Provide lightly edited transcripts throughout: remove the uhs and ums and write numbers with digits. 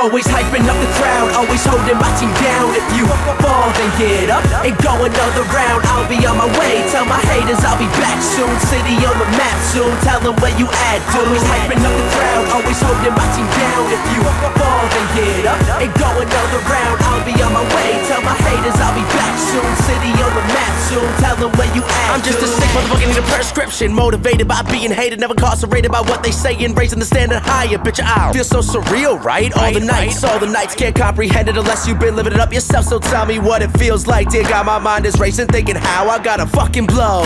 Always hyping up the crowd, always holding my team down. If you fall, then get up and go another round. I'll be on my way, tell my haters I'll be back soon. City on the map soon, tell them where you at, dude. Always hyping up the crowd, always holding my team down. If you fall, then get up and go another round. I'll be on my way, tell my haters I'll be back soon. City on the map soon, tell them where you at, I'm just a sick motherfucker, need a prescription. Motivated by being hated, never incarcerated by what they say, and raising the standard higher. Bitch, I feel so surreal, right? All the nights can't comprehend it unless you've been living it up yourself. So tell me what it feels like. Dear God, my mind is racing, thinking how I gotta fucking blow.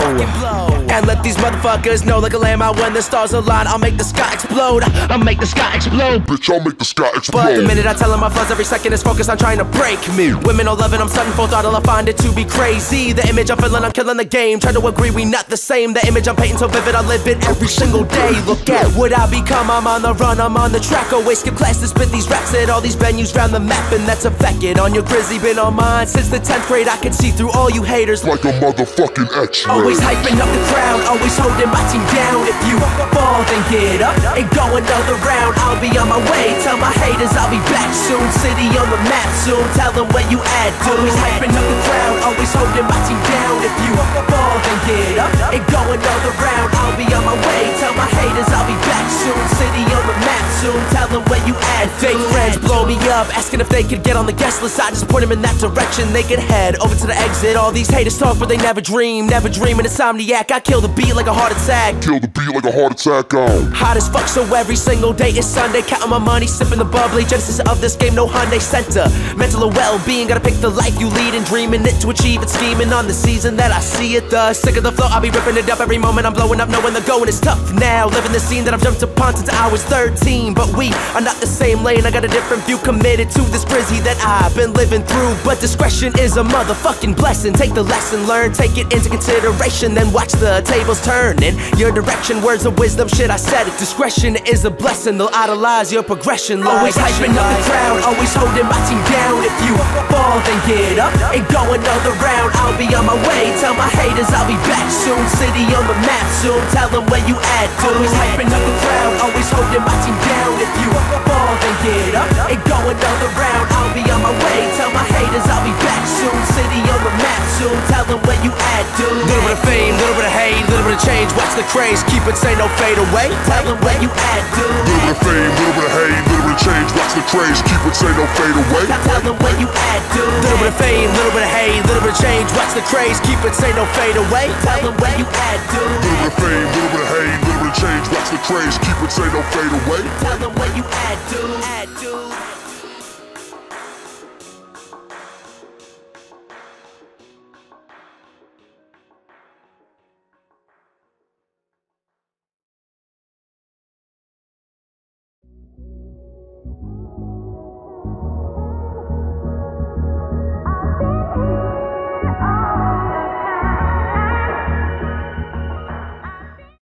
And let these motherfuckers know, like a landmine when the stars align, I'll make the sky explode. I'll make the sky explode. Bitch, I'll make the sky explode. But the minute I tell them my fuzz, every second is focused on trying to break me. Women all loving, I'm sudden full throttle, I find it to be crazy. The image I'm feeling, I'm killing the game. Try to agree, we not the same. The image I'm painting so vivid, I live it every single day. Look at what I become, I'm on the run, I'm on the track. Always skip class to spit these raps at all these venues round the map, and that's affected on your grizzy. Been on mine since the 10th grade, I can see through all you haters like a motherfucking X-ray. Always hyping up the crowd, always holding my team down. If you fall, then get up and go another round. I'll be on my way, tell my haters I'll be back soon. City on the map soon, tell them where you at, dude. Always hyping up the crowd, always holding my team down. If you fall, then get up and go another round. I'll be on my way, tell my haters I'll be back soon. City on the map soon, tell them where you at. Fake friends blow me up, asking if they could get on the guest list. I just point them in that direction, they could head over to the exit. All these haters talk, but they never dream. Never dream, an insomniac. I kill the beat like a heart attack. Kill the beat like a heart attack on. Hot as fuck, so every single day is Sunday. Counting my money, sipping the bubbly. Genesis of this game, no Hyundai Center. Mental or well-being, gotta pick the life you lead and dreaming it to achieve it. Scheming on the season that I see it. The sick of the flow, I'll be ripping it up every moment. I'm blowing up, knowing the going is tough now. Living the scene that I've jumped upon since I was 13. But we are not the same lane, I got a different view. Committed to this brizzy that I've been living through. But discretion is a motherfucking blessing. Take the lesson, learn, take it into consideration, then watch the tables turn in your direction. Words of wisdom, shit, I said it. Discretion is a blessing, they'll idolize your progression. Always hyping up the crowd, always holding my team down. If you fall, then get up and go another round. I'll be on my way, tell my haters I'll be back soon. City on the map soon, tell them where you at, dude. Always hyping up the crowd, always holding my team down. If you fall, then get up and go another round. I'll be on my way, tell my haters I'll be back soon. City on the map soon, tell them where you at, dude. Little bit of fame, little bit of hate, little bit of change. Watch the craze, keep it sane, no fade away. Tell them where you at, dude. Little bit of fame, little bit of hate, little bit of change. Watch the craze, keep it say no fade away. Tell them where you at, dude. Little bit of fame, little bit of hate, little bit of change. Watch the craze, keep it say no fade away. Tell them where you at, dude. Little bit of fame, little bit of hate, little bit of change. Watch the craze, keep it say no fade away. Tell them where you at, dude.